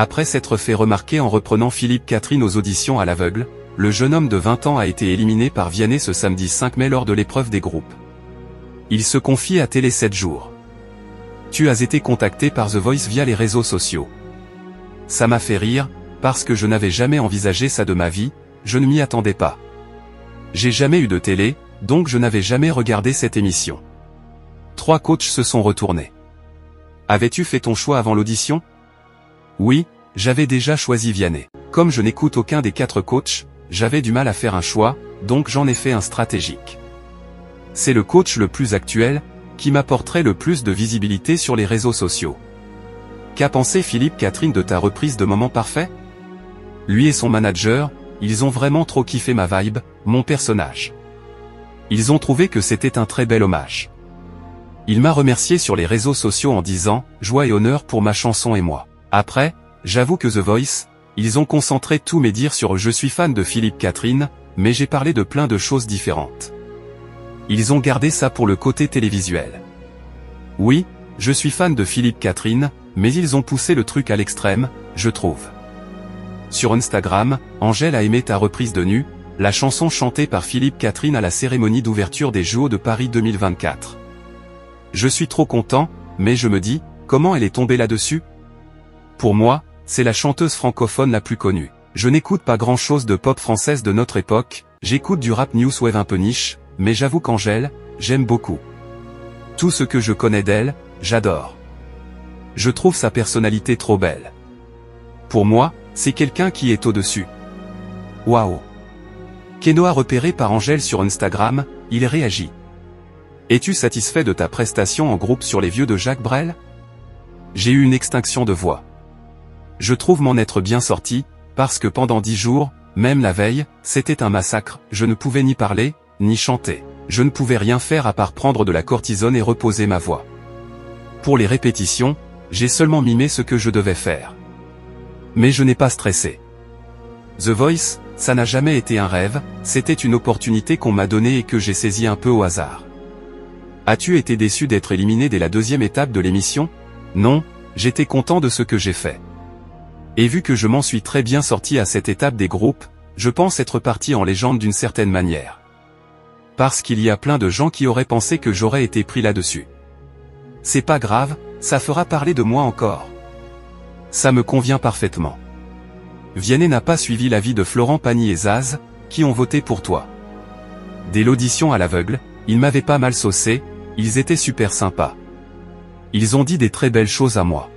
Après s'être fait remarquer en reprenant Philippe Catherine aux auditions à l'aveugle, le jeune homme de 20 ans a été éliminé par Vianney ce samedi 5 mai lors de l'épreuve des groupes. Il se confie à Télé 7 jours. Tu as été contacté par The Voice via les réseaux sociaux. Ça m'a fait rire, parce que je n'avais jamais envisagé ça de ma vie, je ne m'y attendais pas. J'ai jamais eu de télé, donc je n'avais jamais regardé cette émission. 3 coachs se sont retournés. Avais-tu fait ton choix avant l'audition? Oui, j'avais déjà choisi Vianney. Comme je n'écoute aucun des 4 coachs, j'avais du mal à faire un choix, donc j'en ai fait un stratégique. C'est le coach le plus actuel, qui m'apporterait le plus de visibilité sur les réseaux sociaux. Qu'a pensé Philippe Catherine de ta reprise de Moment Parfait? Lui et son manager, ils ont vraiment trop kiffé ma vibe, mon personnage. Ils ont trouvé que c'était un très bel hommage. Il m'a remercié sur les réseaux sociaux en disant « Joie et honneur pour ma chanson et moi ». Après, j'avoue que The Voice, ils ont concentré tous mes dires sur « Je suis fan de Philippe Catherine », mais j'ai parlé de plein de choses différentes. Ils ont gardé ça pour le côté télévisuel. Oui, je suis fan de Philippe Catherine, mais ils ont poussé le truc à l'extrême, je trouve. Sur Instagram, Angèle a aimé ta reprise de Nu, la chanson chantée par Philippe Catherine à la cérémonie d'ouverture des JO de Paris 2024. Je suis trop content, mais je me dis, comment elle est tombée là-dessus? Pour moi, c'est la chanteuse francophone la plus connue. Je n'écoute pas grand-chose de pop française de notre époque, j'écoute du rap new wave un peu niche, mais j'avoue qu'Angèle, j'aime beaucoup. Tout ce que je connais d'elle, j'adore. Je trouve sa personnalité trop belle. Pour moi, c'est quelqu'un qui est au-dessus. Waouh! Kenoa repéré par Angèle sur Instagram, il réagit. Es-tu satisfait de ta prestation en groupe sur Les Vieux de Jacques Brel? J'ai eu une extinction de voix. Je trouve m'en être bien sorti, parce que pendant 10 jours, même la veille, c'était un massacre, je ne pouvais ni parler, ni chanter. Je ne pouvais rien faire à part prendre de la cortisone et reposer ma voix. Pour les répétitions, j'ai seulement mimé ce que je devais faire. Mais je n'ai pas stressé. The Voice, ça n'a jamais été un rêve, c'était une opportunité qu'on m'a donnée et que j'ai saisie un peu au hasard. As-tu été déçu d'être éliminé dès la 2e étape de l'émission? Non, j'étais content de ce que j'ai fait. Et vu que je m'en suis très bien sorti à cette étape des groupes, je pense être parti en légende d'une certaine manière. Parce qu'il y a plein de gens qui auraient pensé que j'aurais été pris là-dessus. C'est pas grave, ça fera parler de moi encore. Ça me convient parfaitement. Vianney n'a pas suivi l'avis de Florent Pagny et Zaz, qui ont voté pour toi. Dès l'audition à l'aveugle, ils m'avaient pas mal saucé, ils étaient super sympas. Ils ont dit des très belles choses à moi.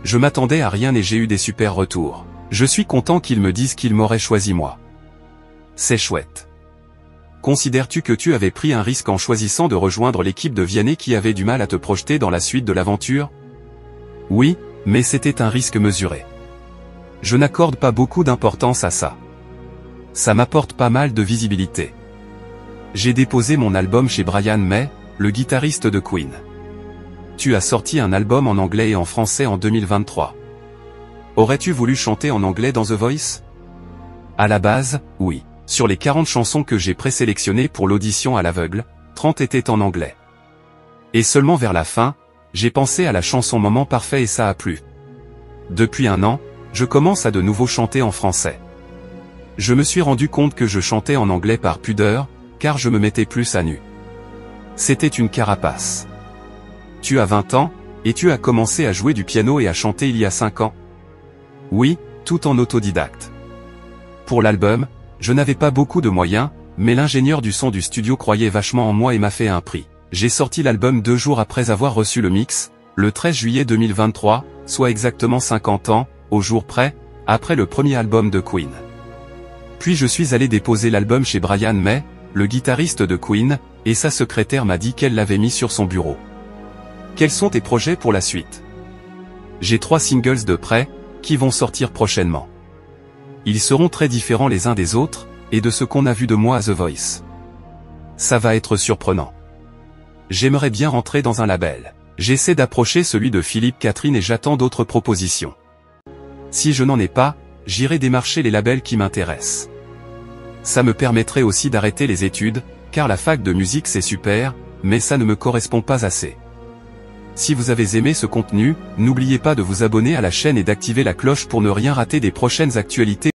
Je m'attendais à rien et j'ai eu des super retours. Je suis content qu'ils me disent qu'ils m'auraient choisi moi. C'est chouette. Considères-tu que tu avais pris un risque en choisissant de rejoindre l'équipe de Vianney qui avait du mal à te projeter dans la suite de l'aventure? Oui, mais c'était un risque mesuré. Je n'accorde pas beaucoup d'importance à ça. Ça m'apporte pas mal de visibilité. J'ai déposé mon album chez Brian May, le guitariste de Queen. Tu as sorti un album en anglais et en français en 2023. Aurais-tu voulu chanter en anglais dans The Voice? À la base, oui. Sur les 40 chansons que j'ai présélectionnées pour l'audition à l'aveugle, 30 étaient en anglais. Et seulement vers la fin, j'ai pensé à la chanson Moment Parfait et ça a plu. Depuis un an, je commence à de nouveau chanter en français. Je me suis rendu compte que je chantais en anglais par pudeur, car je me mettais plus à nu. C'était une carapace. Tu as 20 ans, et tu as commencé à jouer du piano et à chanter il y a 5 ans. Oui, tout en autodidacte. Pour l'album, je n'avais pas beaucoup de moyens, mais l'ingénieur du son du studio croyait vachement en moi et m'a fait un prix. J'ai sorti l'album 2 jours après avoir reçu le mix, le 13 juillet 2023, soit exactement 50 ans, au jour près, après le premier album de Queen. Puis je suis allé déposer l'album chez Brian May, le guitariste de Queen, et sa secrétaire m'a dit qu'elle l'avait mis sur son bureau. Quels sont tes projets pour la suite? J'ai 3 singles de prêt, qui vont sortir prochainement. Ils seront très différents les uns des autres, et de ce qu'on a vu de moi à The Voice. Ça va être surprenant. J'aimerais bien rentrer dans un label. J'essaie d'approcher celui de Philippe Catherine et j'attends d'autres propositions. Si je n'en ai pas, j'irai démarcher les labels qui m'intéressent. Ça me permettrait aussi d'arrêter les études, car la fac de musique c'est super, mais ça ne me correspond pas assez. Si vous avez aimé ce contenu, n'oubliez pas de vous abonner à la chaîne et d'activer la cloche pour ne rien rater des prochaines actualités.